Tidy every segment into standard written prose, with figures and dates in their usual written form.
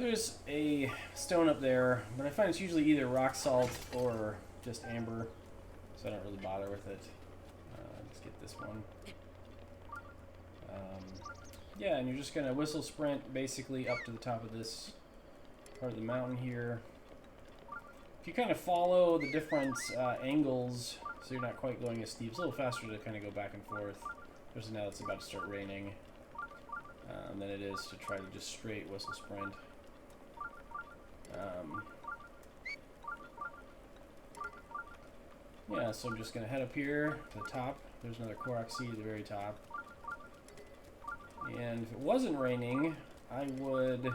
There's a stone up there, but I find it's usually either rock salt or just amber, so I don't really bother with it. Let's get this one. Yeah, and you're just going to whistle sprint basically up to the top of this part of the mountain here. If you kind of follow the different angles, so you're not quite going as steep, it's a little faster to kind of go back and forth, especially now that it's about to start raining, than it is to try to just straight whistle sprint. Yeah, so I'm just going to head up here to the top. There's another Korok seed at the very top. And if it wasn't raining, I would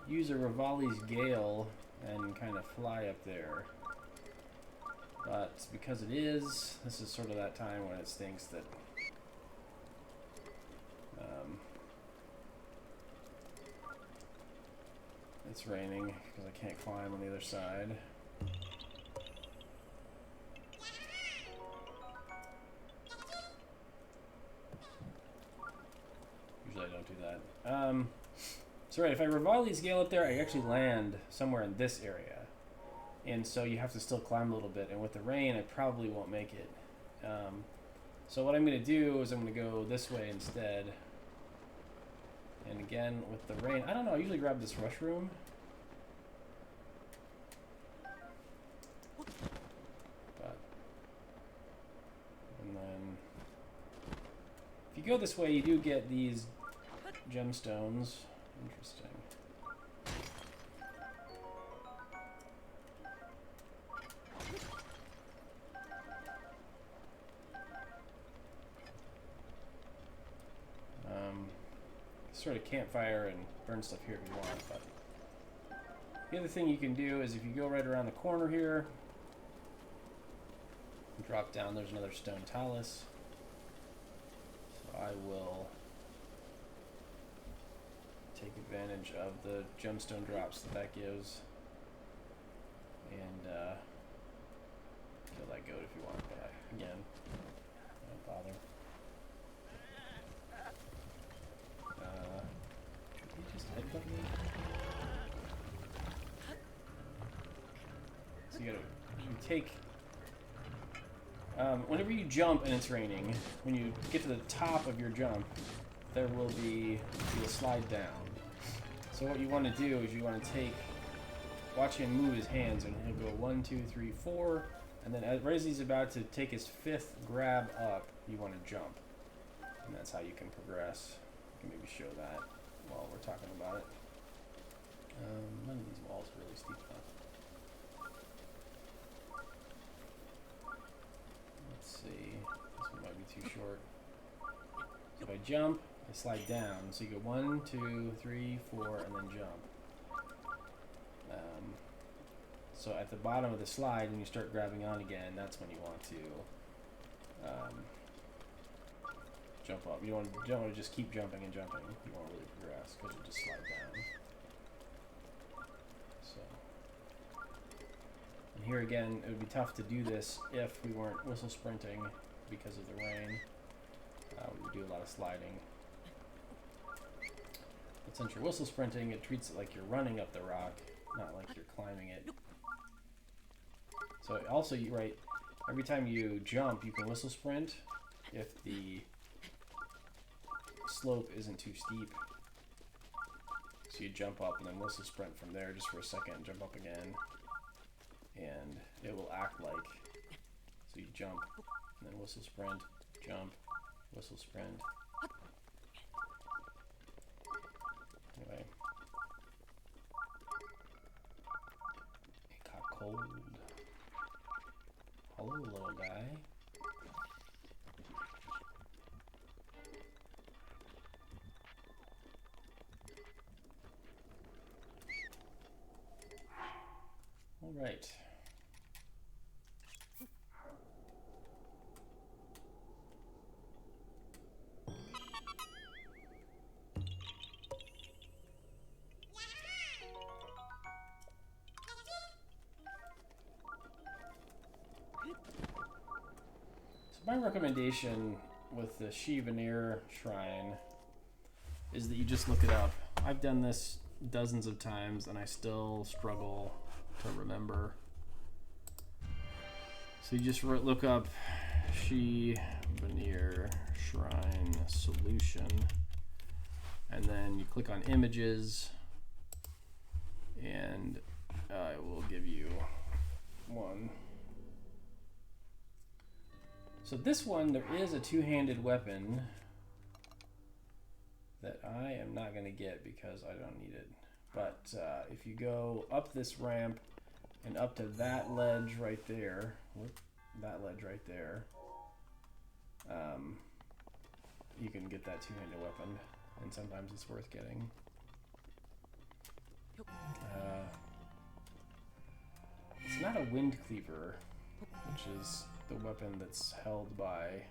use a Rivali's Gale and kind of fly up there. But because it is, this is sort of that time when it stinks that it's raining because I can't climb on the other side. Usually I don't do that. So right, if I Rivali's Gale up there, I actually land somewhere in this area. And so you have to still climb a little bit. And with the rain, I probably won't make it. So what I'm going to do is I'm going to go this way instead. And again, with the rain, I don't know, I usually grab this rush room. And then, if you go this way, you do get these gemstones. Interesting. Sort of campfire and burn stuff here if you want, but the other thing you can do is if you go right around the corner here, drop down, there's another stone talus. So I will take advantage of the gemstone drops that gives, and kill that goat if you want, but again, don't bother. Should he just headbutt me? So you take whenever you jump and it's raining, when you get to the top of your jump, there will be a slide down. So what you want to do is you want to watch him move his hands, and he'll go 1, 2, 3, 4, and then right as he's about to take his 5th grab up, you want to jump, and that's how you can progress. I can maybe show that while we're talking about it. None of these walls are really steep enough. Let's see. This one might be too short. So if I jump, I slide down. So you go 1, 2, 3, 4, and then jump. So at the bottom of the slide, when you start grabbing on again, that's when you want to jump up. You don't want to just keep jumping and jumping. You want to really progress because you'll just slide down. So, and here again, it would be tough to do this if we weren't whistle sprinting because of the rain. We would do a lot of sliding. But since you're whistle sprinting, it treats it like you're running up the rock, not like you're climbing it. So also, every time you jump, you can whistle sprint if the slope isn't too steep. So you jump up and then whistle sprint from there just for a second, jump up again, and it will act like, so you jump and then whistle sprint, jump, whistle sprint. Anyway. It got cold. Hello, little guy. All right. My recommendation with the Shivanir Shrine is that you just look it up. I've done this dozens of times and I still struggle to remember. So you just look up She Veneer Shrine Solution, and then you click on images, and I will give you one. So this one, there is a two-handed weapon that I am not going to get because I don't need it. But if you go up this ramp and up to that ledge right there, you can get that two-handed weapon, and sometimes it's worth getting. It's not a wind cleaver, which is the weapon that's held by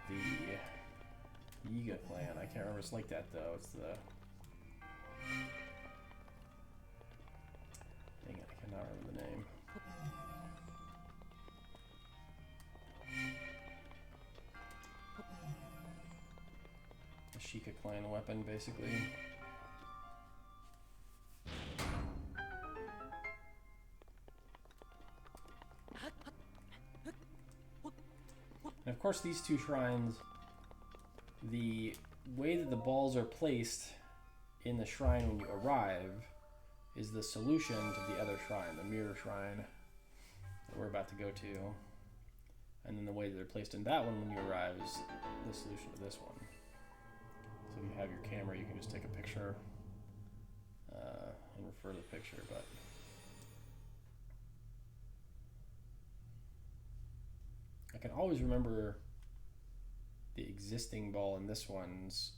the Yiga clan. I can't remember. It's like that though. It's the... Dang it, I cannot remember the name. The Chica clan weapon, basically. And of course, these two shrines, the way that the balls are placed in the shrine when you arrive is the solution to the other shrine, the mirror shrine that we're about to go to. And then the way that they're placed in that one when you arrive is the solution to this one. So if you have your camera, you can just take a picture and refer the picture. But I can always remember the existing ball in this one's,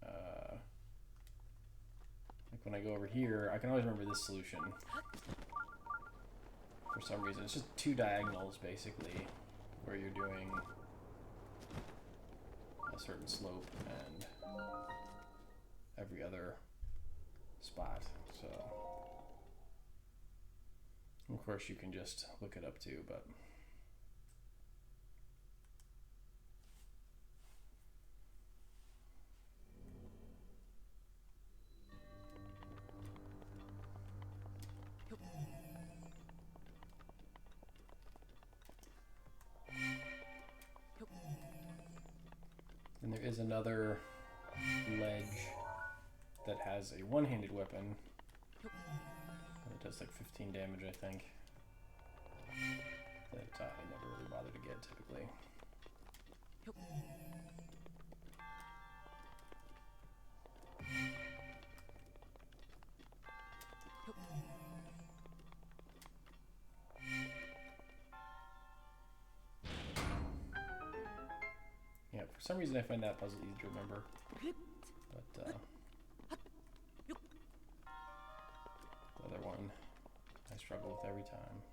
like when I go over here, I can always remember this solution. For some reason, it's just two diagonals basically, where you're doing a certain slope and every other spot. So, of course, you can just look it up too, but. And there is another ledge that has a one-handed weapon. It does like 15 damage, I think. That I never really bother to get typically. Yeah, for some reason I find that puzzle easy to remember, but the other one I struggle with every time.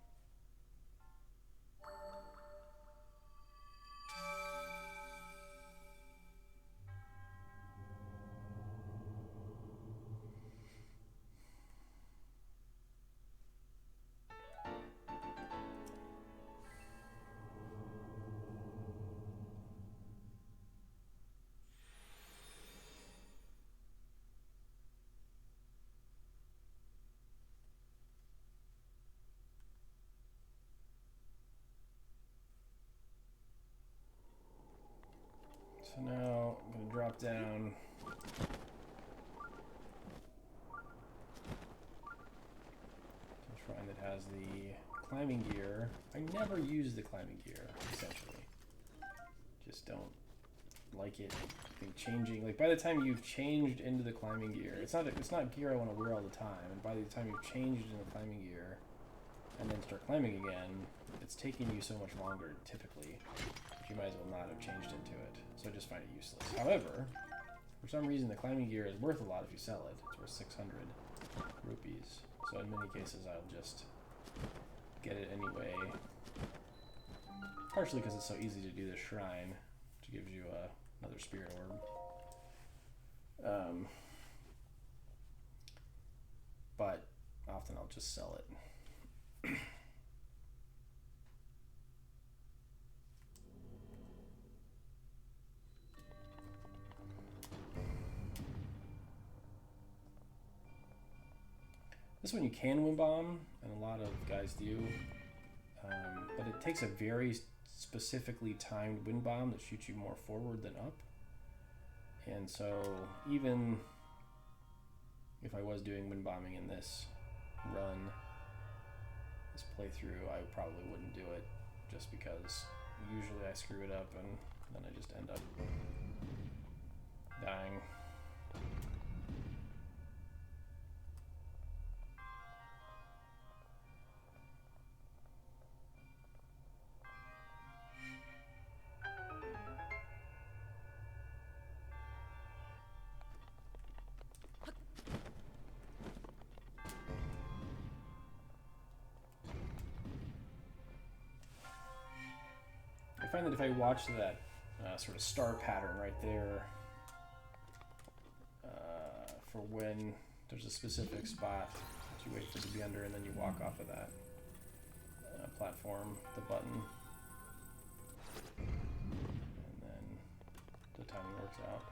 So now I'm going to drop down. A shrine that has the climbing gear. I never use the climbing gear, essentially. Just don't like it. I think changing, like by the time you've changed into the climbing gear, it's not gear I want to wear all the time, and by the time you've changed into the climbing gear and then start climbing again, it's taking you so much longer typically. You might as well not have changed into it, so I just find it useless. However, for some reason the climbing gear is worth a lot if you sell it. It's worth 600 rupees, so in many cases I'll just get it anyway. Partially because it's so easy to do this shrine, which gives you another spirit orb. But often I'll just sell it. This one you can wind bomb, and a lot of guys do, but it takes a very specifically timed wind bomb that shoots you more forward than up. And so even if I was doing wind bombing in this run, this playthrough, I probably wouldn't do it, just because usually I screw it up and then I just end up dying. I find that if I watch that sort of star pattern right there for when there's a specific spot that you wait for it to be under and then you walk off of that platform, the button, and then the timing works out.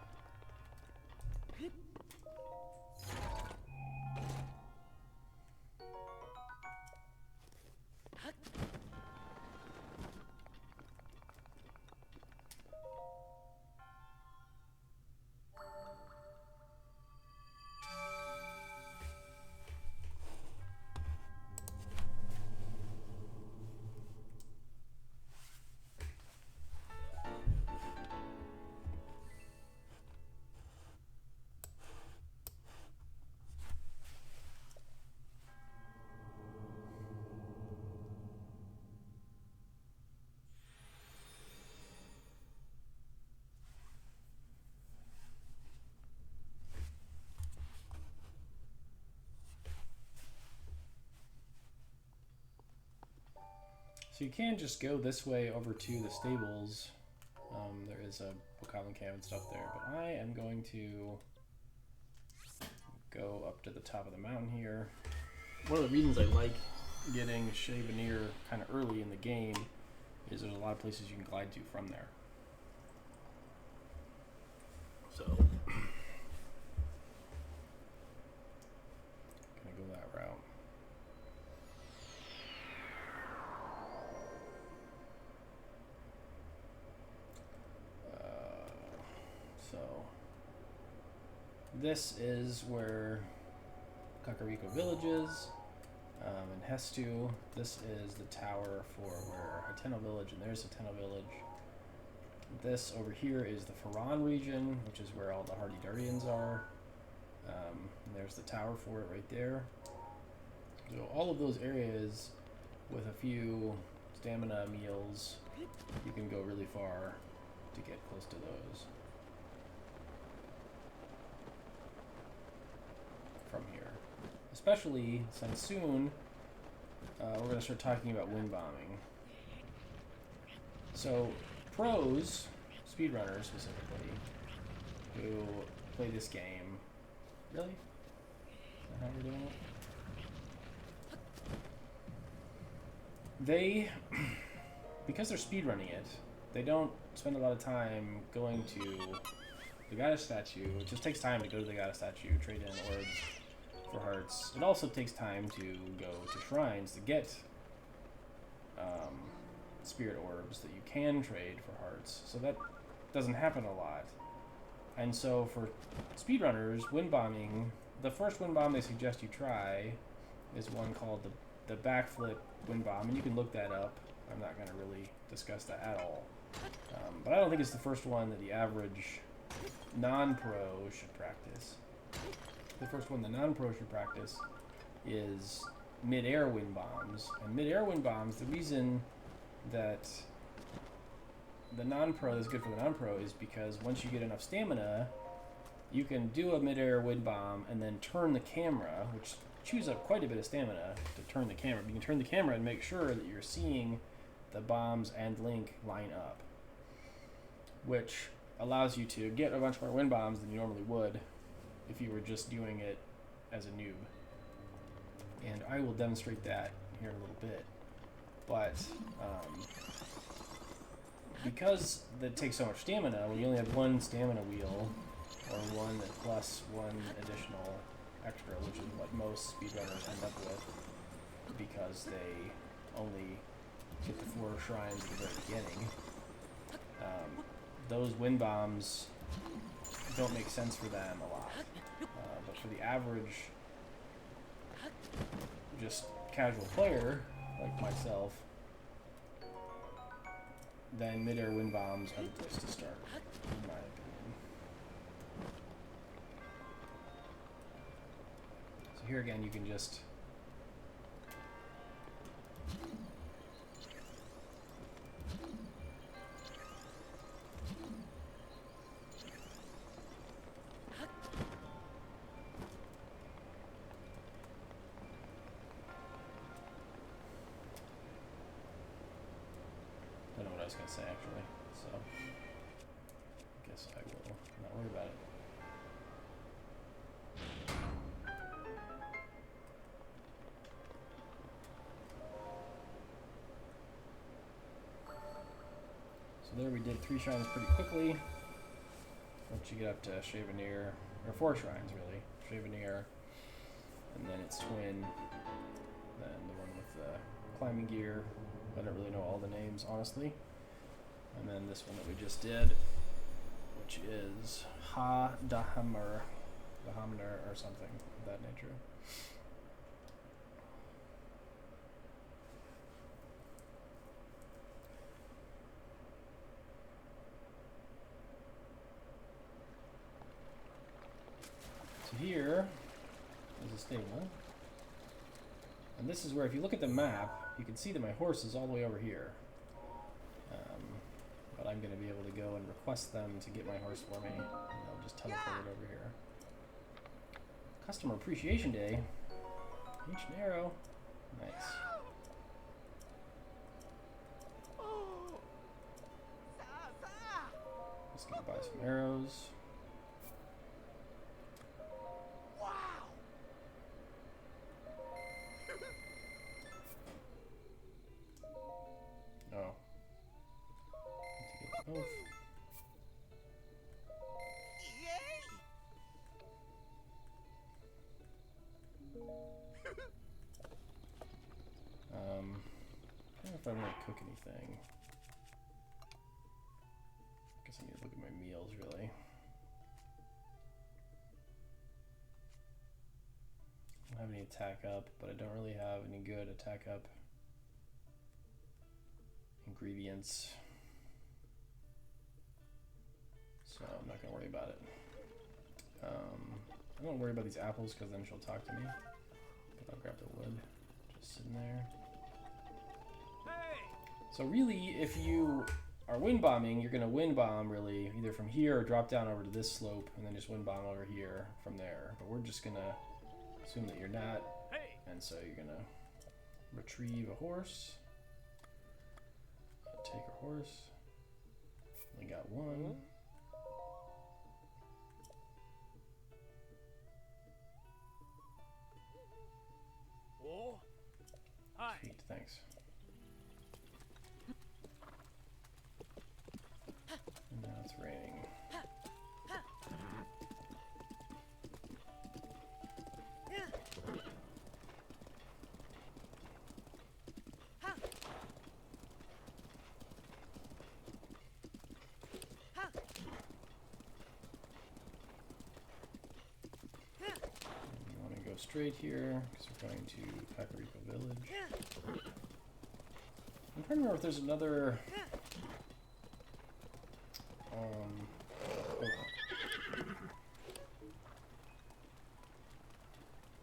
So you can just go this way over to the stables. There is a Bokoblin camp and stuff there, but I am going to go up to the top of the mountain here. One of the reasons I like getting Shea Veneer kind of early in the game is there's a lot of places you can glide to from there. So, gonna go that route. So, this is where Kakariko Village is, in Hestu. This is the tower for where Hateno Village, and there's Hateno Village. This over here is the Faran region, which is where all the Hardy Durians are. There's the tower for it right there. So all of those areas with a few stamina meals, you can go really far to get close to those from here. Especially since soon we're going to start talking about wind bombing. So pros, speedrunners specifically, who play this game. Really? Is that how we're doing it? They, because they're speedrunning it, they don't spend a lot of time going to the goddess statue. It just takes time to go to the goddess statue, trade in orbs for hearts. It also takes time to go to shrines to get spirit orbs that you can trade for hearts. So that doesn't happen a lot. And so for speedrunners, wind bombing, the first wind bomb they suggest you try is one called the backflip wind bomb, and you can look that up. I'm not going to really discuss that at all. But I don't think it's the first one that the average non-pro should practice. The first one the non-pro should practice is mid-air wind bombs. And mid-air wind bombs, the reason that the non-pro is good for the non-pro is because once you get enough stamina, you can do a mid-air wind bomb and then turn the camera, which chews up quite a bit of stamina to turn the camera. But you can turn the camera and make sure that you're seeing the bombs and Link line up, which allows you to get a bunch more wind bombs than you normally would if you were just doing it as a noob. And I will demonstrate that here in a little bit. But because that takes so much stamina, when you only have one stamina wheel, or one plus one additional extra, which is what most speedrunners end up with, because they only get the 4 shrines at the very beginning. Those wind bombs don't make sense for them a lot, but for the average, just casual player like myself, then mid-air wind bombs are the place to start, in my opinion. So here again, you can just I was going to say, actually, so I guess I will not worry about it. So there we did 3 shrines pretty quickly. Once you get up to Chevanier, or 4 shrines really, Chevanier, and then its twin, then the one with the climbing gear. I don't really know all the names, honestly. And then this one that we just did, which is Dahamner or something of that nature. So here is a stable. And this is where, if you look at the map, you can see that my horse is all the way over here. But I'm going to be able to go and request them to get my horse for me, and they'll just teleport it over here. Customer Appreciation Day. Ancient arrow. Nice. Just going to buy some arrows. Oh. Both. I don't know if I want to cook anything. Guess I need to look at my meals, really. I don't have any attack up, but I don't really have any good attack up ingredients. So I'm not going to worry about it. I don't worry about these apples because then she'll talk to me. But I'll grab the wood. Just sitting there. So really, if you are wind bombing, you're going to wind bomb really either from here or drop down over to this slope and then just wind bomb over here from there. But we're just going to assume that you're not. And so you're going to retrieve a horse. Take a horse. Only got one. Sweet, thanks. And now it's raining. You want to go straight here because we're going to Kakariko Village. I'm trying to remember if there's another.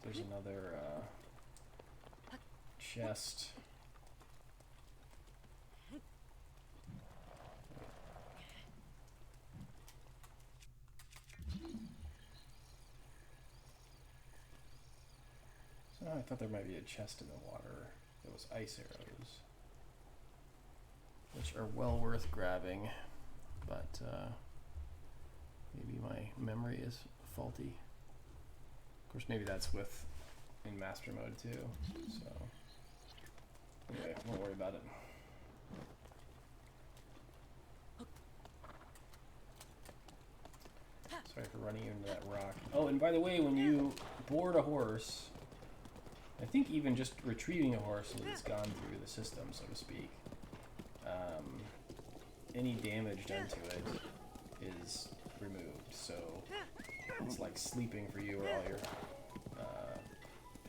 There's another chest. So I thought there might be a chest in the water that was ice arrows, which are well worth grabbing, but maybe my memory is faulty. Of course, maybe that's in master mode too. So anyway, I won't worry about it. Sorry for running into that rock. Oh, and by the way, when you board a horse, I think even just retrieving a horse is gone through the system, so to speak. Any damage done to it is removed, so it's like sleeping for you, where all your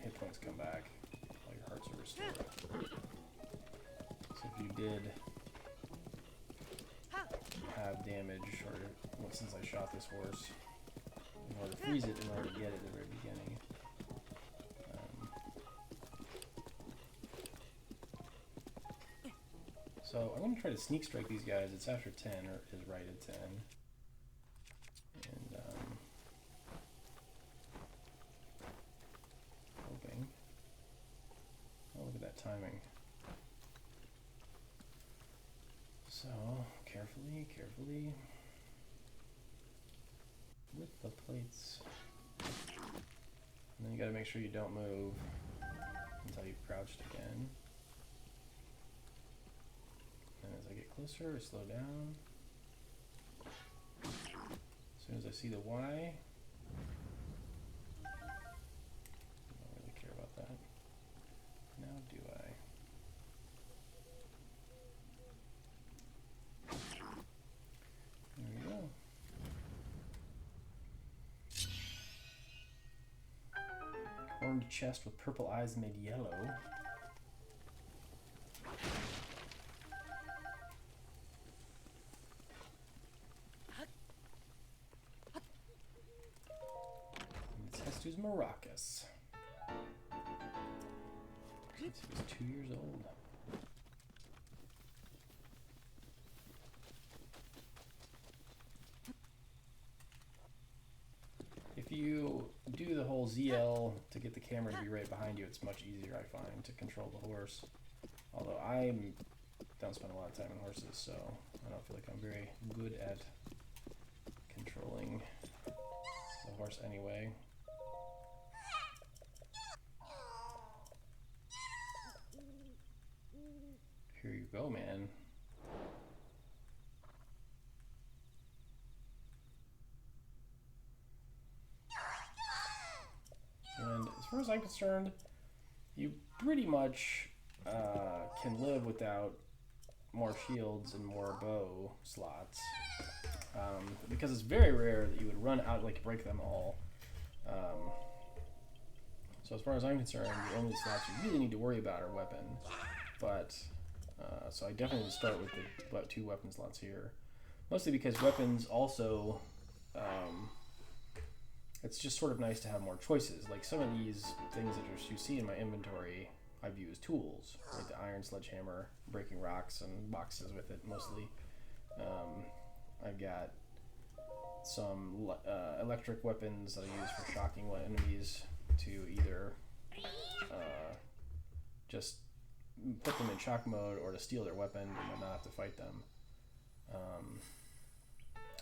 hit points come back, all your hearts are restored. So if you did have damage, or well, since I shot this horse, in order to freeze it, in order to get it at the very beginning. So I'm going to try to sneak strike these guys. It's after 10, or is right at 10. And hoping. Oh, look at that timing. So carefully, carefully. With the plates. And then you got to make sure you don't move until you've crouched again. And as I get closer, I slow down. As soon as I see the Y, I don't really care about that. Now do I? There we go. Horned chest with purple eyes made yellow. Who's Maracas? Since he was 2 years old. If you do the whole ZL to get the camera to be right behind you, it's much easier, I find, to control the horse. Although I don't spend a lot of time on horses, so I don't feel like I'm very good at controlling the horse anyway. Here you go, man. And as far as I'm concerned, you pretty much can live without more shields and more bow slots. Because it's very rare that you would run out, like break them all. So as far as I'm concerned, the only slots you really need to worry about are weapon. But so I definitely would start with the 2 weapon slots here, mostly because weapons also, it's just sort of nice to have more choices. Like some of these things that you see in my inventory, I view as tools, like the iron sledgehammer, breaking rocks and boxes with it mostly. I've got some electric weapons that I use for shocking enemies to either just put them in shock mode or to steal their weapon and not have to fight them.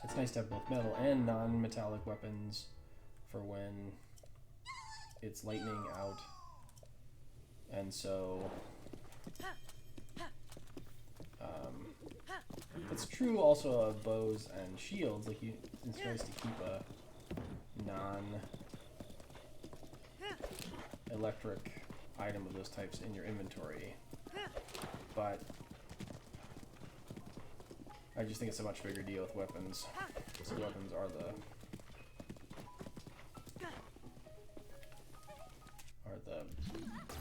It's nice to have both metal and non-metallic weapons for when it's lightning out. And so it's true also of bows and shields. Like it's nice to keep a non-electric item of those types in your inventory, but I just think it's a much bigger deal with weapons. So weapons are the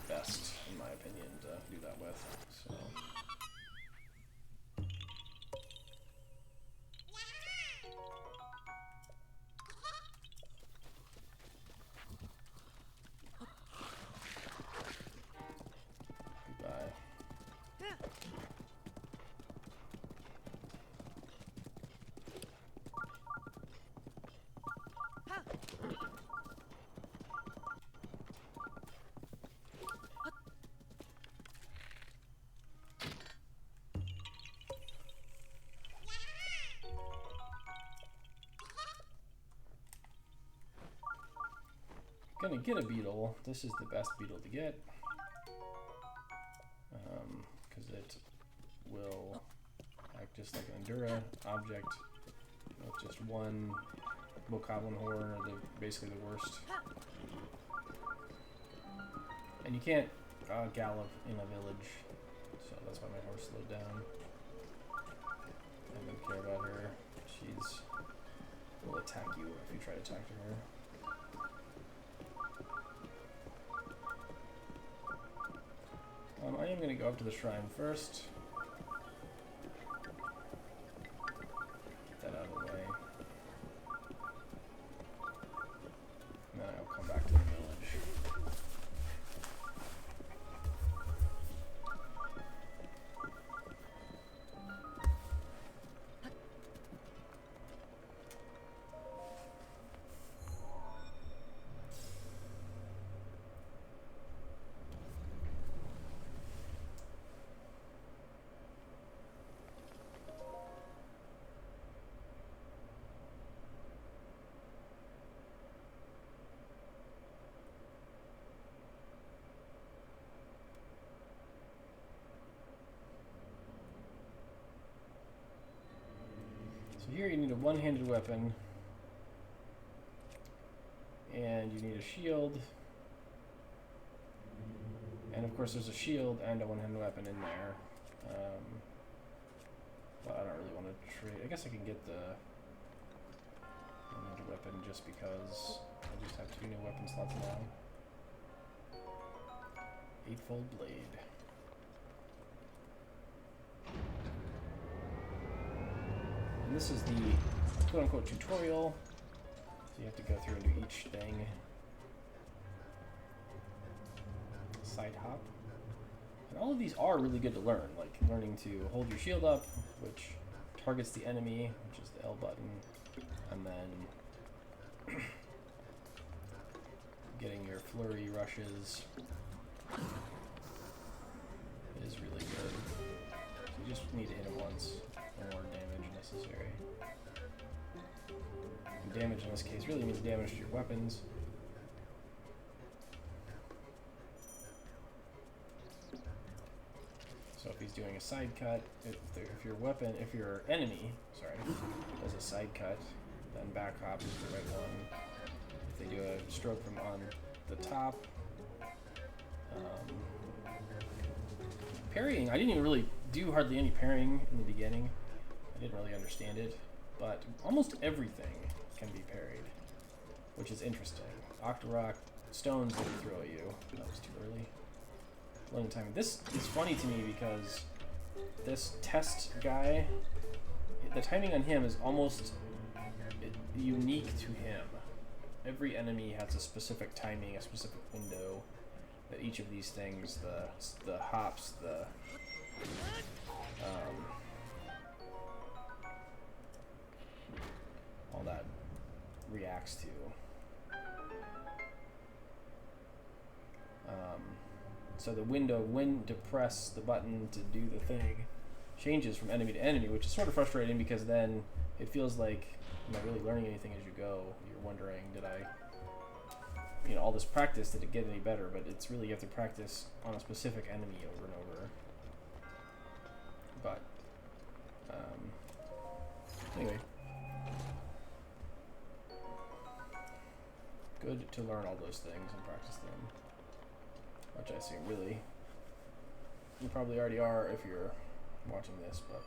best, in my opinion, to do that with. So. Goodbye. Gonna get a beetle. This is the best beetle to get, because it will act just like an Endura object with just one bokoblin horn, or basically the worst And you can't gallop in a village, so that's why my horse slowed down. I don't care about her. She's will attack you if you try to talk to her. I am going to go up to the shrine first. Get that out of the way. And then I'll come back to the village. So here you need a one-handed weapon, and you need a shield, and of course there's a shield and a one-handed weapon in there, but I don't really want to trade. I guess I can get the one-handed weapon just because I just have 2 new weapon slots now. Eightfold blade. And this is the quote-unquote tutorial, so you have to go through and do each thing. Side hop. And all of these are really good to learn, like learning to hold your shield up, which targets the enemy, which is the L button, and then getting your flurry rushes is really good. So you just need to hit him once. No more damage necessary. And damage in this case really means damage to your weapons. So if he's doing a side cut, if your enemy, does a side cut, then back hop is the right one. If they do a stroke from on the top, parrying, I didn't even really do hardly any parrying in the beginning. I didn't really understand it, but almost everything can be parried, which is interesting. Octorok, stones that throw at you. That was too early. Learning timing. This is funny to me because this test guy, the timing on him is almost unique to him. Every enemy has a specific timing, a specific window that each of these things, the hops, all that reacts to. So the window when to press the button to do the thing changes from enemy to enemy, which is sort of frustrating because then it feels like you're not really learning anything as you go. You're wondering, did I, all this practice, did it get any better? But it's really, you have to practice on a specific enemy over and over. But, anyway. Good to learn all those things and practice them. Which I assume really, you probably already are if you're watching this, but.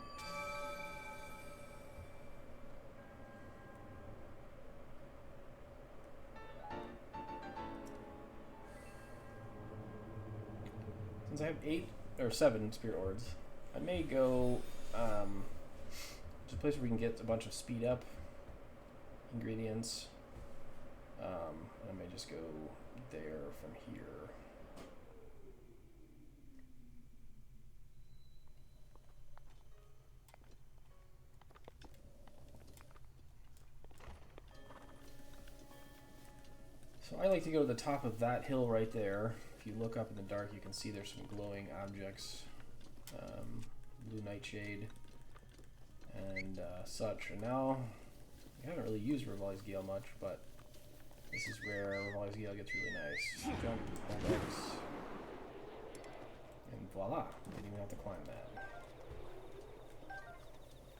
Since I have 8 or 7 spirit orbs, I may go to a place where we can get a bunch of speed up ingredients. And I may just go there from here. So I like to go to the top of that hill right there. If you look up in the dark, you can see there's some glowing objects, blue nightshade, and such. And now, we haven't really used Revali's Gale much, but this is where Revali's Gale gets really nice. Jump, hold X, and voila! I didn't even have to climb that.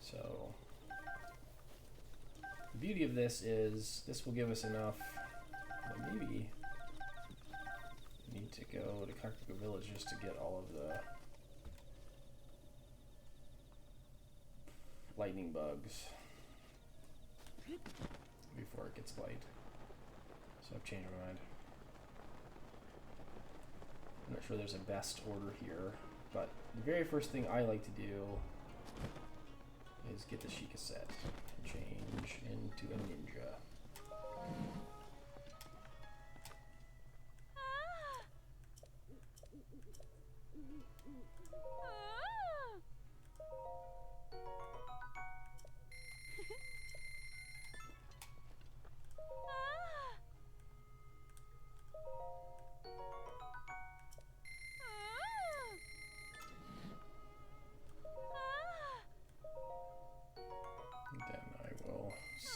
So, the beauty of this is, this will give us enough. Maybe need to go to Kakariko Village just to get all of the lightning bugs before it gets light. So I've changed my mind. I'm not sure there's a best order here, but the very first thing I like to do is get the Chica set and change into a ninja.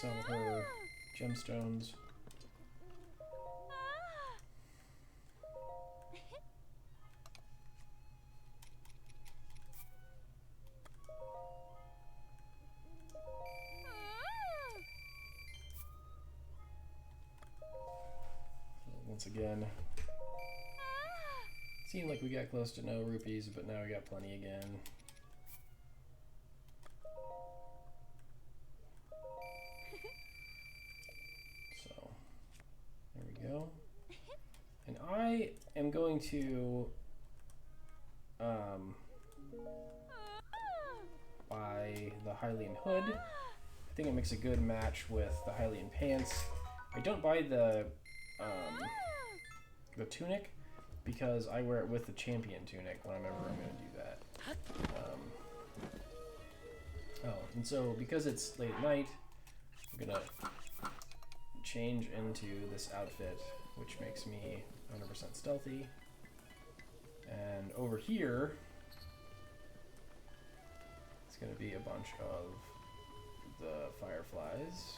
Sell her gemstones. Once again, seemed like we got close to no rupees, but now we got plenty again. Go. And I am going to buy the Hylian hood. I think it makes a good match with the Hylian pants. I don't buy the tunic because I wear it with the champion tunic whenever I'm going to do that. And so because it's late at night, I'm going to change into this outfit, which makes me 100% stealthy. And over here, it's going to be a bunch of the fireflies,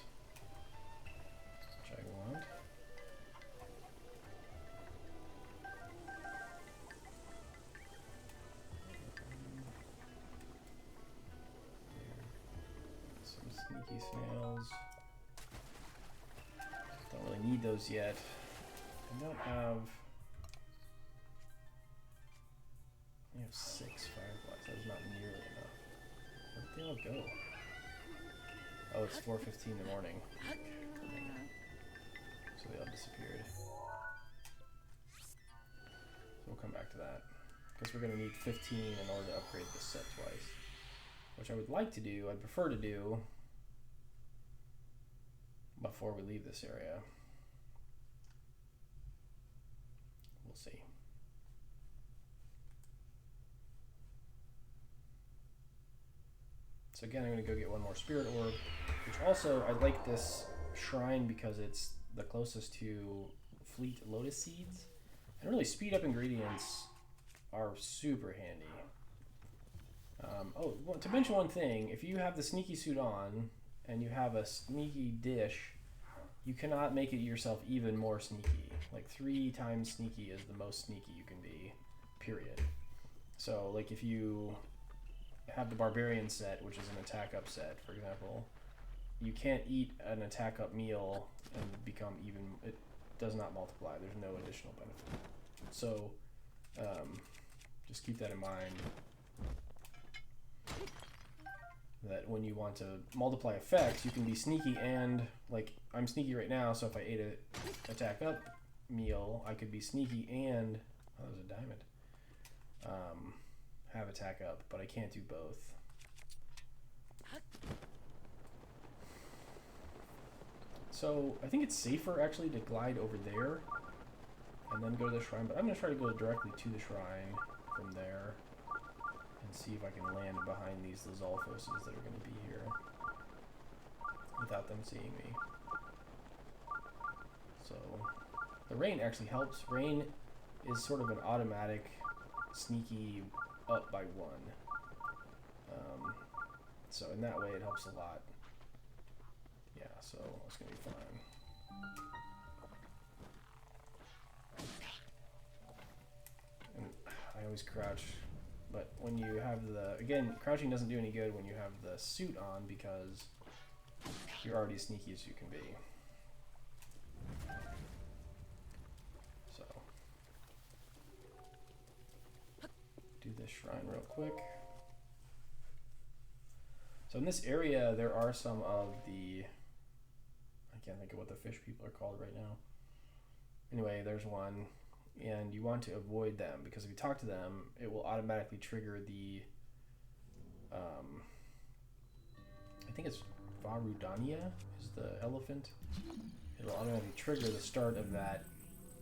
which I want. Some sneaky snails. Don't really need those yet. I don't have... I have 6 fireflies. That is not nearly enough. Where'd they all go? Oh, it's 4:15 in the morning. So they all disappeared. So we'll come back to that. Because we're going to need 15 in order to upgrade this set twice. Which I would like to do, I'd prefer to do before we leave this area. We'll see. So again, I'm going to go get one more spirit orb, which also, I like this shrine because it's the closest to fleet lotus seeds. And really, speed up ingredients are super handy. To mention one thing, if you have the sneaky suit on, and you have a sneaky dish, you cannot make it yourself even more sneaky. Like 3 times sneaky is the most sneaky you can be, period. So like if you have the barbarian set, which is an attack up set, for example, you can't eat an attack up meal and become even, it does not multiply. There's no additional benefit. So just keep that in mind. That when you want to multiply effects, you can be sneaky and, like, I'm sneaky right now, so if I ate a attack up meal, I could be sneaky and, oh, there's a diamond, have attack up, but I can't do both. So I think it's safer actually to glide over there and then go to the shrine, but I'm going to try to go directly to the shrine from there. And see if I can land behind these Lizalfoses that are going to be here without them seeing me. So the rain actually helps. Rain is sort of an automatic sneaky up by 1. So in that way it helps a lot. Yeah, so it's going to be fine. And I always crouch. But when you have the, again, crouching doesn't do any good when you have the suit on because you're already as sneaky as you can be. So, this shrine real quick. So in this area, there are some of the... I can't think of what the fish people are called right now. Anyway, there's one, and you want to avoid them, because if you talk to them, it will automatically trigger the... I think it's Varudania is the elephant. It'll automatically trigger the start of that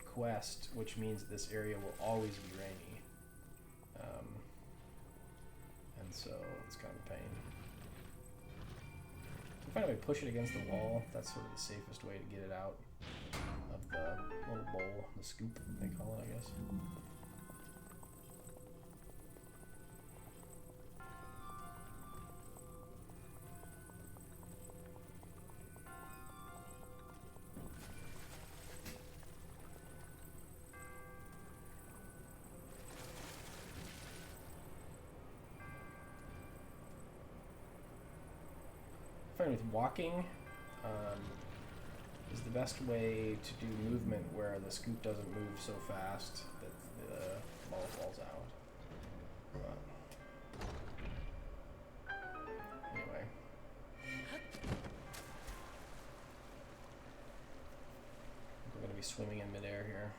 quest, which means that this area will always be rainy. And so it's kind of a pain. You find a way to push it against the wall. That's sort of the safest way to get it out of the little bowl, the scoop they call it, I guess. With walking is the best way to do movement where the scoop doesn't move so fast that the ball falls out. But anyway. We're going to be swimming in midair here.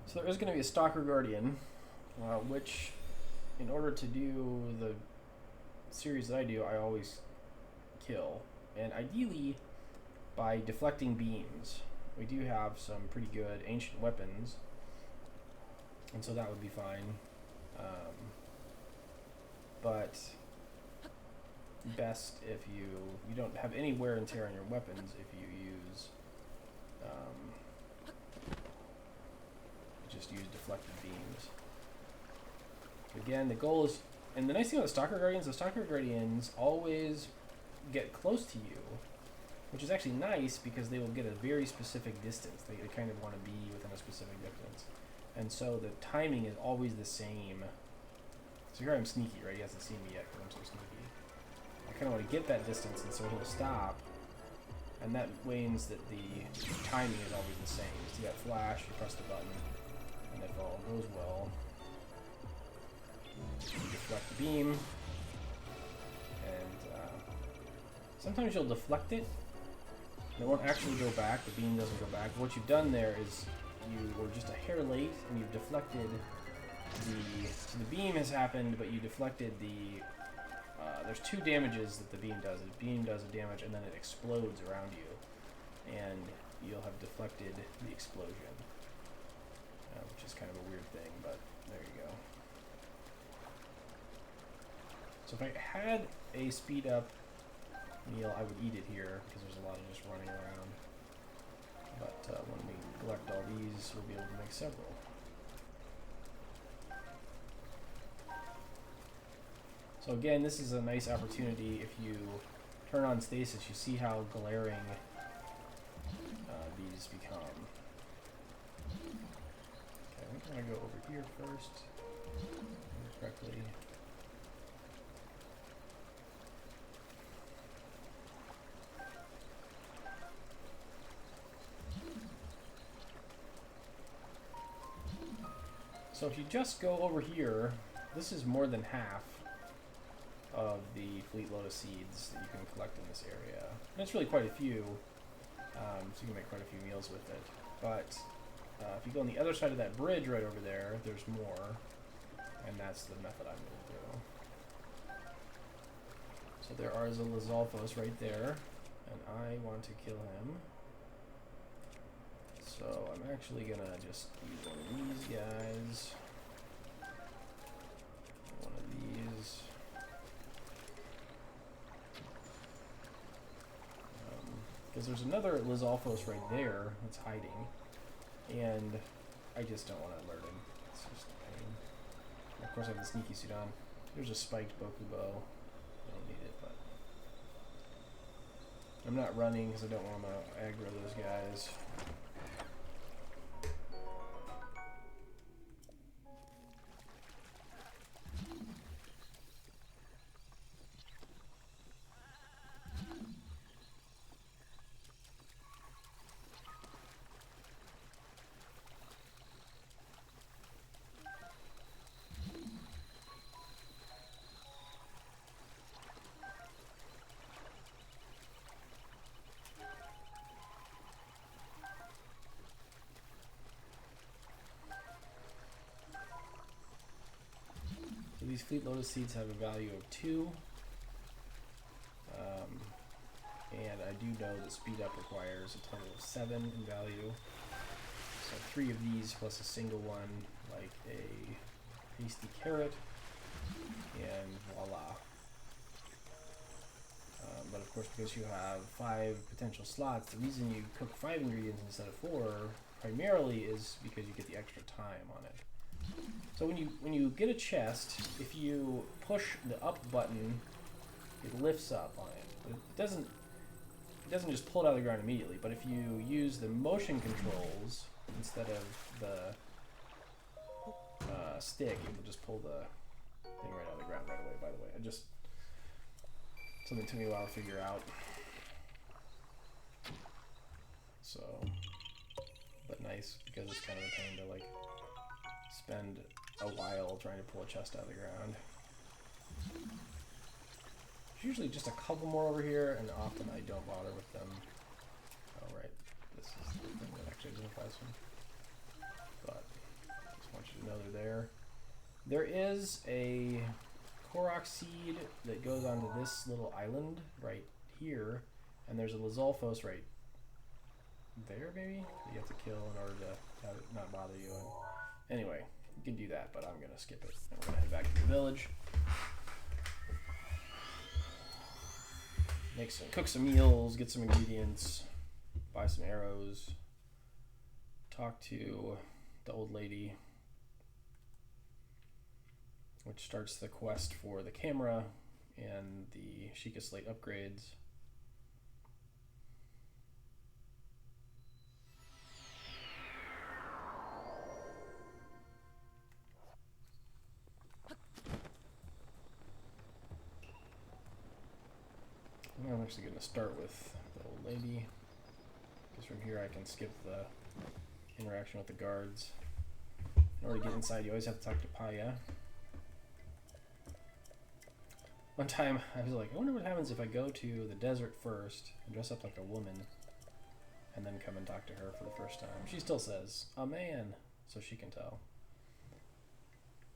So there is going to be a Stalker Guardian, which, in order to do the series that I do, I always kill. And ideally, by deflecting beams. We do have some pretty good ancient weapons, and so that would be fine. But best if you don't have any wear and tear on your weapons if you use just use deflected beams. Again, the goal is, and the nice thing about the Stalker Guardians always get close to you, which is actually nice because they will get a very specific distance. They kind of want to be within a specific distance. And so the timing is always the same. So here I'm sneaky, right? He hasn't seen me yet because I'm so sneaky. I kind of want to get that distance, and so he'll stop. And that means that the timing is always the same. You see that flash, you press the button, and if all goes well, you deflect the beam, and sometimes you'll deflect it, and it won't actually go back, the beam doesn't go back. What you've done there is you were just a hair late, and you've deflected so the beam has happened, but you deflected the, there's two damages that the beam does. The beam does a damage, and then it explodes around you, and you'll have deflected the explosion, which is kind of a weird thing, but there you go. So if I had a speed up meal, I would eat it here, because there's a lot of just running around. But when we collect all these, we'll be able to make several. So again, this is a nice opportunity. If you turn on stasis, you see how glaring these become. Okay, I'm going to go over here first. Correctly. So if you just go over here, this is more than half of the Fleet Lotus seeds that you can collect in this area. And it's really quite a few, so you can make quite a few meals with it. But if you go on the other side of that bridge right over there, there's more, and that's the method I'm going to do. So there is a Lizalfos right there, and I want to kill him. So I'm actually going to just use one of these guys. One of these. Because there's another Lizalfos right there that's hiding, and I just don't want to alert him. It's just a pain. Of course I have the sneaky suit on. There's a spiked Bokubo. I don't need it, but I'm not running because I don't want to aggro those guys. These Fleet Lotus seeds have a value of 2. And I do know that speed up requires a total of 7 in value. So 3 of these plus a single one, like a hasty carrot, and voila. But of course, because you have 5 potential slots, the reason you cook 5 ingredients instead of 4 primarily is because you get the extra time on it. So when you get a chest, if you push the up button, it lifts up on it. It doesn't just pull it out of the ground immediately. But if you use the motion controls instead of the stick, it will just pull the thing right out of the ground right away. By the way, something took me a while to figure out. So, but nice because it's kind of a pain to like spend a while trying to pull a chest out of the ground. There's usually just a couple more over here, and often I don't bother with them. Oh, right. This is the thing that actually identifies them. But I just want you to know they're there. There is a Korok seed that goes onto this little island right here, and there's a Lizalfos right there, maybe? That you have to kill in order to have it not bother you. Anyway, you can do that, but I'm going to skip it. And we're going to head back to the village. Cook some meals, get some ingredients, buy some arrows, talk to the old lady, which starts the quest for the camera and the Chica Slate upgrades. I'm actually going to start with the old lady, because from here I can skip the interaction with the guards. In order to get inside, you always have to talk to Paya. One time, I was like, I wonder what happens if I go to the desert first and dress up like a woman, and then come and talk to her for the first time. She still says, a man, so she can tell.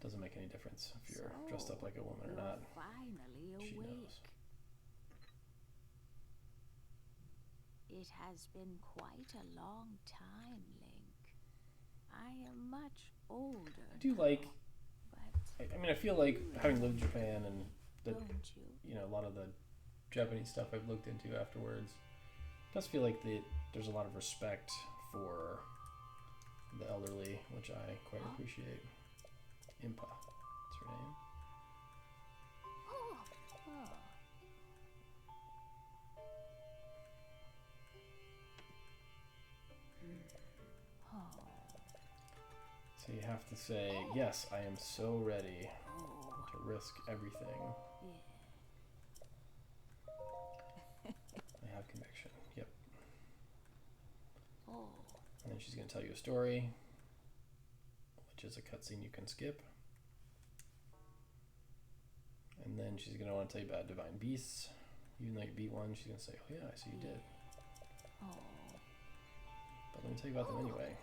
Doesn't make any difference if you're dressed up like a woman or not. Finally awake. She knows. It has been quite a long time, Link. I am much older. I do like, but I mean, I feel like having lived in Japan and the, don't you? you know, a lot of the Japanese stuff I've looked into afterwards, it does feel like there's a lot of respect for the elderly, which I quite appreciate. Impa, that's her name. Oh. So you have to say, yes, I am so ready to risk everything. I have conviction. Yep. And then she's going to tell you a story, which is a cutscene you can skip. And then she's going to want to tell you about divine beasts. Even though you beat one, she's going to say, oh yeah, I see you did. But let me tell you about them anyway.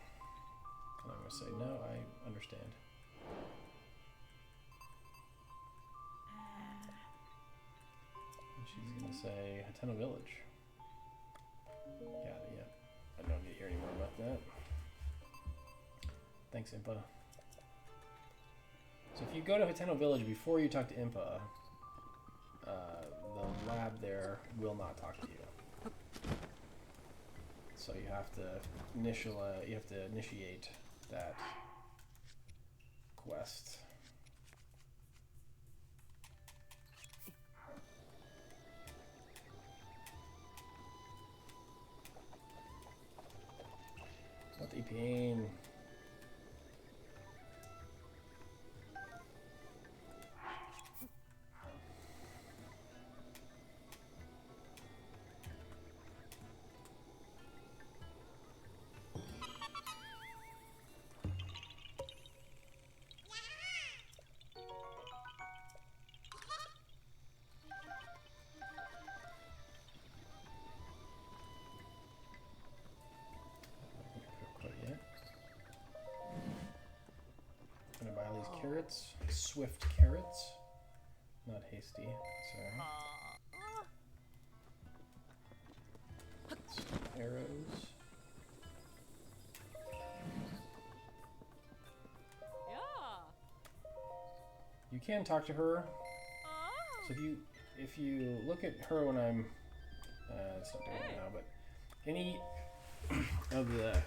And I'm going to say, no, I understand. And she's going to say, Hateno Village. Yeah. I don't need to hear any more about that. Thanks, Impa. So if you go to Hateno Village before you talk to Impa, the lab there will not talk to you. So you have to initiate that quest. T-Pain. Carrots, swift carrots, not hasty. Sorry. Some arrows. You can talk to her. So if you look at her when I'm, it's not doing it now, but any of the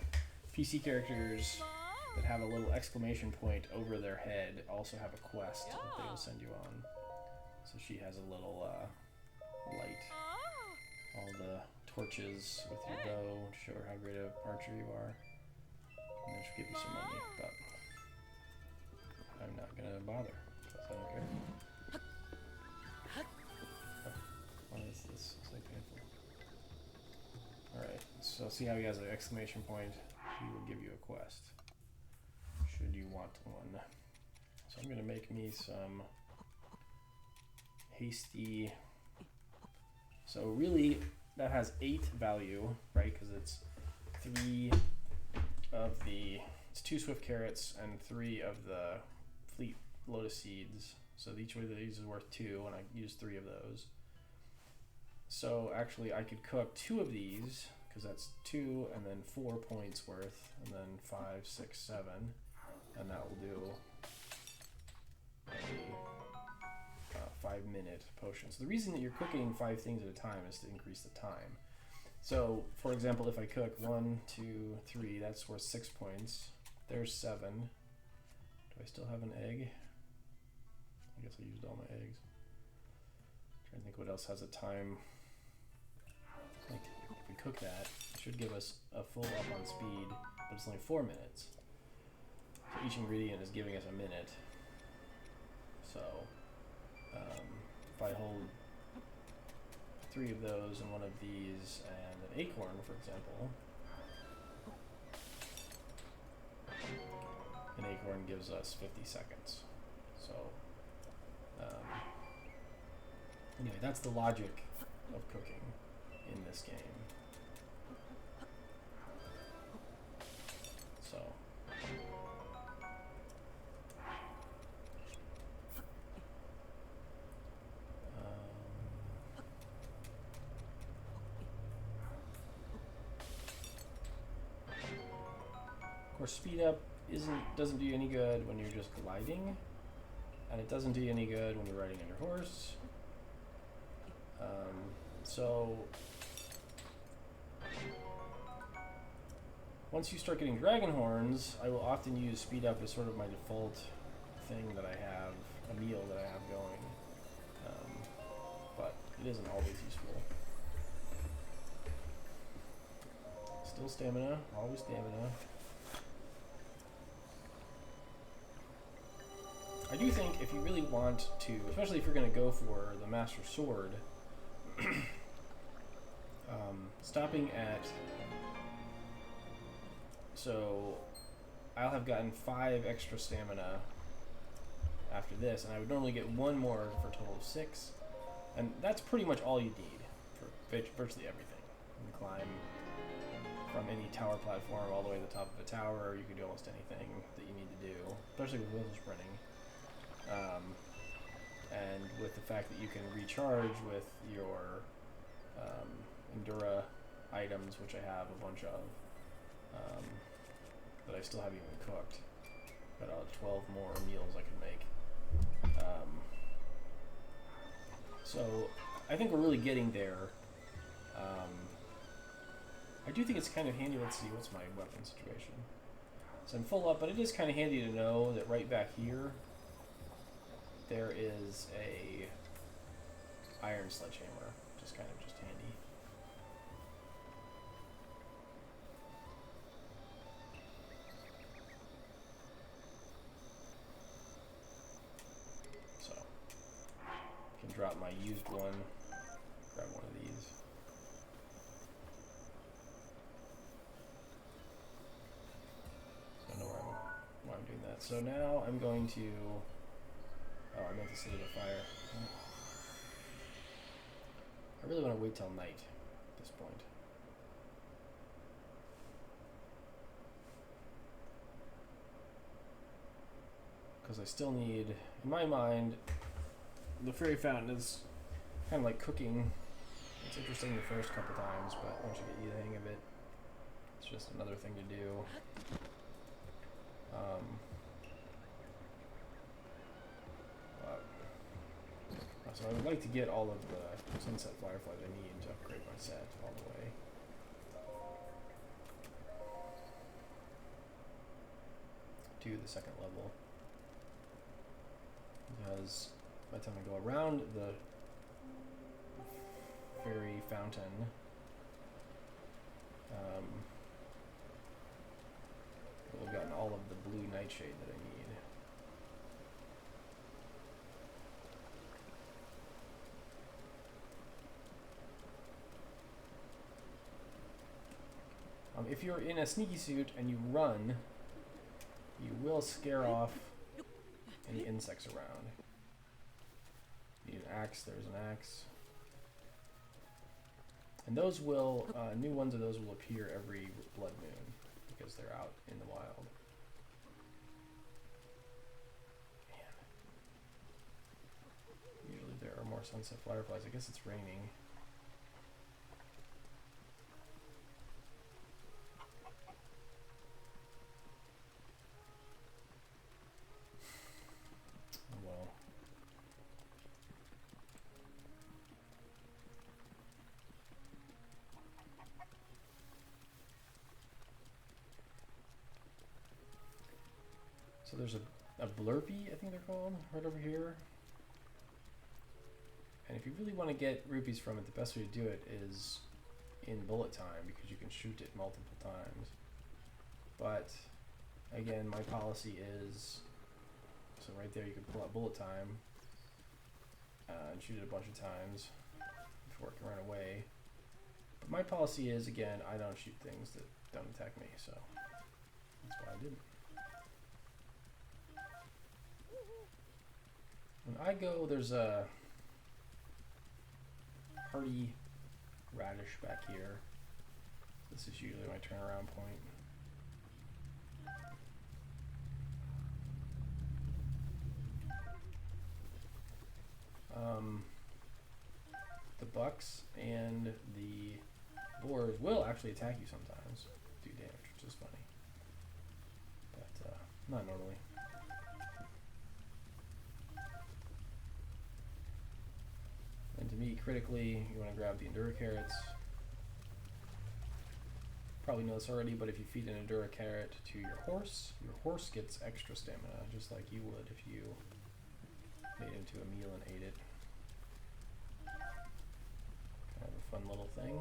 PC characters that have a little exclamation point over their head also have a quest that they will send you on. So she has a little light. All the torches with your bow to show her how great a archer you are. And then she'll give you some money, but I'm not gonna bother because I don't care. Oh, why is this so painful? Alright, so see how he has an exclamation point? He will give you a quest. Should you want one. So I'm going to make me some hasty. So really that has 8 value, right? Because it's 3 of the, it's 2 swift carrots and 3 of the fleet lotus seeds. So each one of these is worth 2 and I use 3 of those. So actually I could cook 2 of these because that's 2 and then 4 points worth and then 5, 6, 7. And that will do a 5-minute potion. So the reason that you're cooking 5 things at a time is to increase the time. So, for example, if I cook 1, 2, 3, that's worth 6 points. There's 7. Do I still have an egg? I guess I used all my eggs. Trying to think what else has a time. Like, if we cook that, it should give us a full up on speed, but it's only 4 minutes. So each ingredient is giving us a minute. So if I hold 3 of those and 1 of these and an acorn, for example, an acorn gives us 50 seconds. So anyway, that's the logic of cooking in this game. So of course, speed up doesn't do you any good when you're just gliding, and it doesn't do you any good when you're riding on your horse. So once you start getting dragon horns, I will often use speed up as sort of my default thing that I have, a meal that I have going, but it isn't always useful. Still stamina, always stamina. I do think if you really want to, especially if you're going to go for the Master Sword, stopping at, so I'll have gotten 5 extra stamina after this, and I would normally get 1 more for a total of 6, and that's pretty much all you need for virtually everything. You can climb from any tower platform all the way to the top of a tower, or you can do almost anything that you need to do, especially with whistle sprinting. And with the fact that you can recharge with your Endura items, which I have a bunch of, that I still haven't even cooked. Got 12 more meals I can make. So I think we're really getting there. I do think it's kind of handy. Let's see, what's my weapon situation? So I'm full up, but it is kind of handy to know that right back here there is a iron sledgehammer, just kind of just handy. drop my used one. Grab one of these. So I know why I'm doing that. So now I'm going to... Oh, I meant to set it afire. I really want to wait till night at this point. Because I still need, in my mind, the fairy fountain is kind of like cooking. It's interesting the first couple times, but once you get the hang of it, it's just another thing to do. So I would like to get all of the sunset fireflies I need to upgrade my set all the way. To the second level. Because by the time I go around the fairy fountain, we'll have gotten all of the blue nightshade that I need. If you're in a sneaky suit and you run, you will scare off any insects around. You need an axe, there's an axe. And those will, new ones of those will appear every blood moon, because they're out in the wild. Man. Usually there are more sunset fireflies. I guess it's raining. So there's a blurpee, I think they're called, right over here. And if you really want to get rupees from it, the best way to do it is in bullet time, because you can shoot it multiple times. But again, my policy is, so right there you can pull out bullet time and shoot it a bunch of times before it can run away. But my policy is, again, I don't shoot things that don't attack me, so that's why I didn't. When I go, there's a hardy radish back here. This is usually my turnaround point. The bucks and the boars will actually attack you sometimes, do damage, which is funny, but not normally. And to me, critically, you want to grab the Endura carrots. Probably know this already, but if you feed an Endura carrot to your horse gets extra stamina, just like you would if you made it into a meal and ate it. Kind of a fun little thing.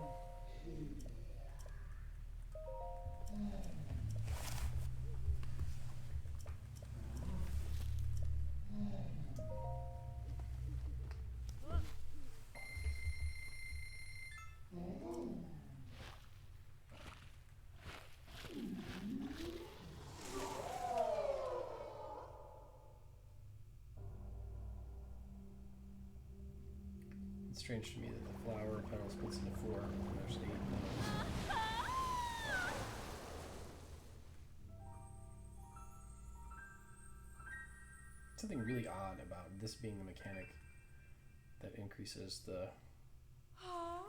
It's strange to me that the flower petal splits into 4 and there's 8 petals. Something really odd about this being the mechanic that increases the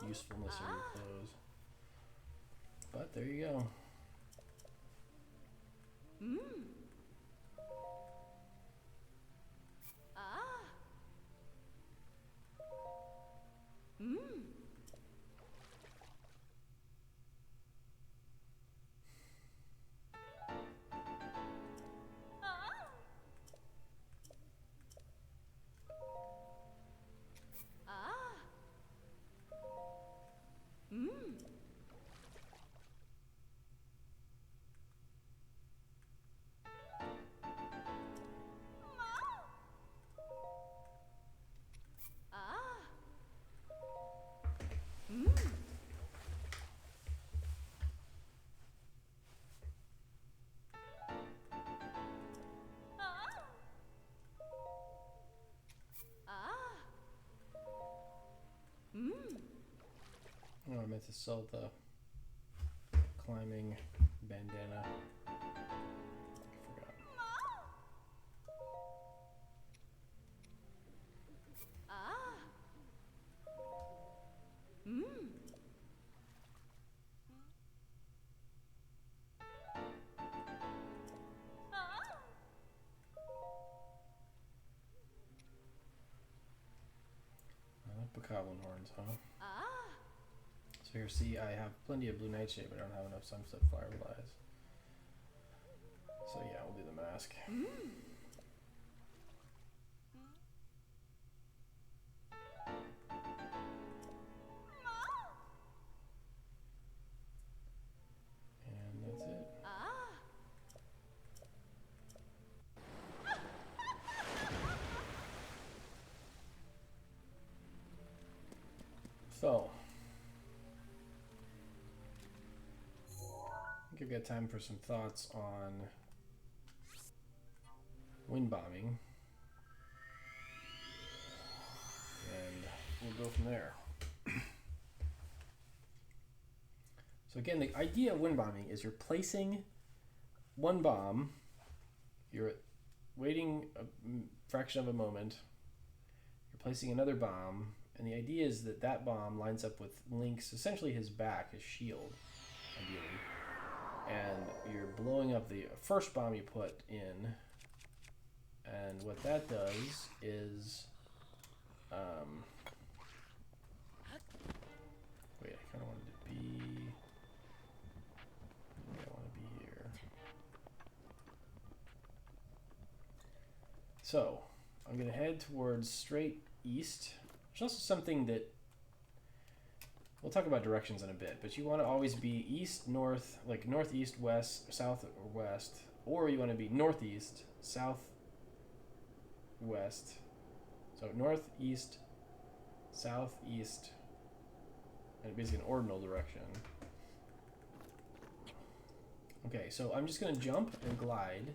usefulness of your clothes. But there you go. wanted to sell the climbing bandana. I forgot. Bokoblin horns, huh? So here, see, I have plenty of blue nightshade, but I don't have enough sunset fireflies. So yeah, we'll do the mask. And that's it. So, I think I've got time for some thoughts on wind bombing, and we'll go from there. So again, the idea of wind bombing is you're placing one bomb, you're waiting a fraction of a moment, you're placing another bomb, and the idea is that that bomb lines up with Link's, essentially his back, his shield, ideally. And you're blowing up the first bomb you put in. And what that does is... wait, I kind of wanted to be... maybe I want to be here. So, I'm going to head towards straight east. There's also something that we'll talk about directions in a bit, but you want to always be east, north, like northeast, west, south, or west, or you want to be northeast, south, west. So northeast, southeast, and basically an ordinal direction. Okay, so I'm just going to jump and glide.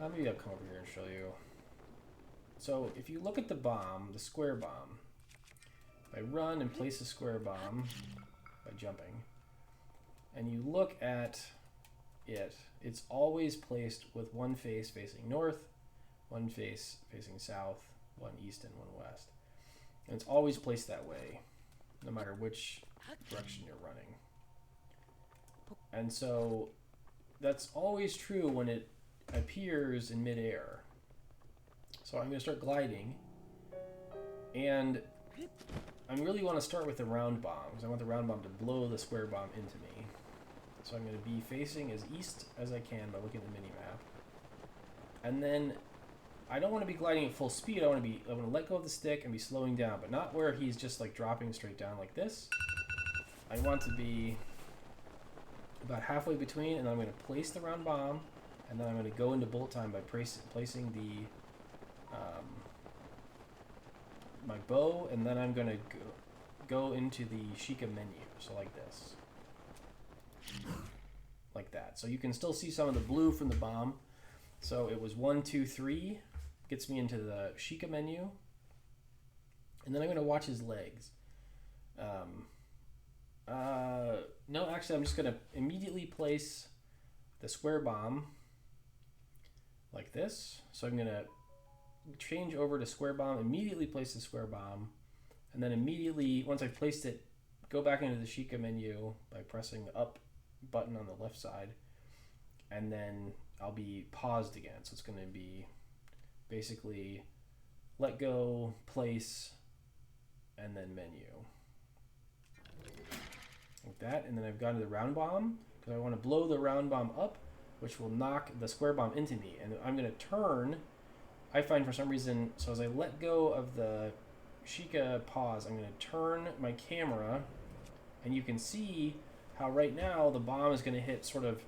Maybe I'll come over here and show you. So if you look at the bomb, the square bomb, if I run and place a square bomb by jumping, and you look at it, it's always placed with one face facing north, one face facing south, one east, and one west. And it's always placed that way, no matter which direction you're running. And so that's always true when it appears in midair. So I'm going to start gliding, and I really want to start with the round bomb, because I want the round bomb to blow the square bomb into me. So I'm going to be facing as east as I can by looking at the mini-map. And then I don't want to be gliding at full speed. I want to let go of the stick and be slowing down, but not where he's just like dropping straight down like this. I want to be about halfway between, and then I'm going to place the round bomb, and then I'm going to go into bullet time by placing the my bow, and then I'm going to go into the Chica menu, so like this. Like that. So you can still see some of the blue from the bomb. So it was 1, 2, 3, gets me into the Chica menu, and then I'm going to watch his legs. No, actually I'm just going to immediately place the square bomb like this. So I'm going to change over to square bomb, immediately place the square bomb, and then immediately, once I've placed it, go back into the Chica menu by pressing the up button on the left side, and then I'll be paused again. So it's going to be basically let go, place, and then menu. Like that, and then I've gone to the round bomb, because I want to blow the round bomb up, which will knock the square bomb into me. And I'm going to turn, I find for some reason, so as I let go of the Chica pause, I'm going to turn my camera, and you can see how right now the bomb is going to hit sort of,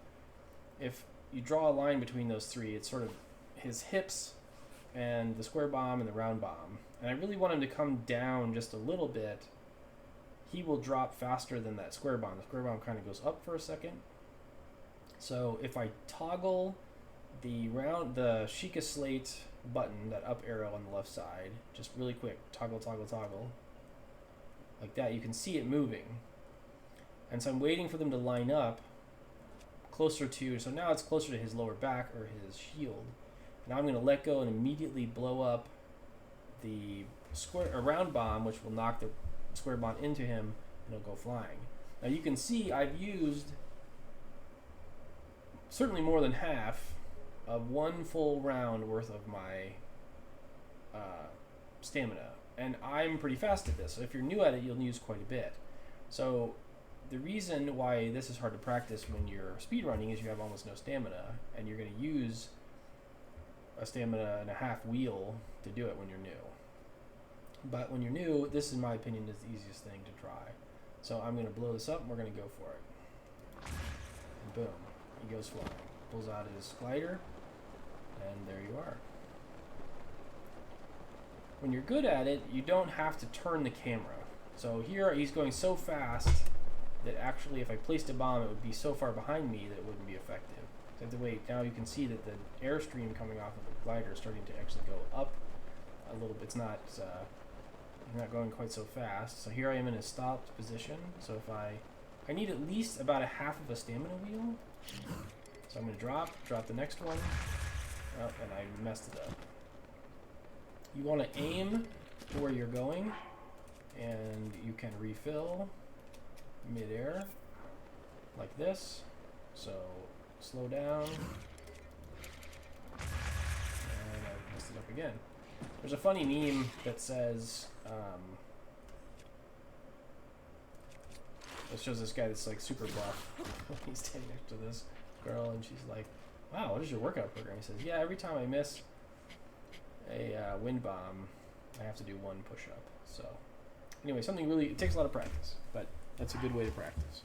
if you draw a line between those three, it's sort of his hips and the square bomb and the round bomb. And I really want him to come down just a little bit. He will drop faster than that square bomb. The square bomb kind of goes up for a second. So if I toggle the Chica Slate button, that up arrow on the left side, just really quick, toggle, toggle, toggle. like that. You can see it moving. And so I'm waiting for them to line up closer to, so now it's closer to his lower back or his shield. Now I'm going to let go and immediately blow up the round bomb, which will knock the square bomb into him, and it'll go flying. Now you can see I've used certainly more than half of one full round worth of my stamina, and I'm pretty fast at this. So if you're new at it, you'll use quite a bit. So the reason why this is hard to practice when you're speedrunning is you have almost no stamina, and you're going to use a stamina and a half wheel to do it when you're new. But when you're new, this, in my opinion, is the easiest thing to try. So I'm going to blow this up, and we're going to go for it. And boom, he goes flying. Pulls out his glider, and there you are. When you're good at it, you don't have to turn the camera. So here he's going so fast that actually if I placed a bomb, it would be so far behind me that it wouldn't be effective. So I have to wait. Now you can see that the airstream coming off of the glider is starting to actually go up a little bit. It's not going quite so fast. So here I am in a stopped position. So if I need at least about a half of a stamina wheel. So I'm going to drop the next one. Oh, and I messed it up. You want to aim to where you're going, and you can refill mid-air like this. So slow down, and I messed it up again. There's a funny meme that says it shows this guy that's like super buff. He's standing next to this girl, and she's like, "Wow, what is your workout program?" He says, "Yeah, every time I miss a wind bomb, I have to do one push-up." So anyway, something really, it takes a lot of practice, but that's a good way to practice.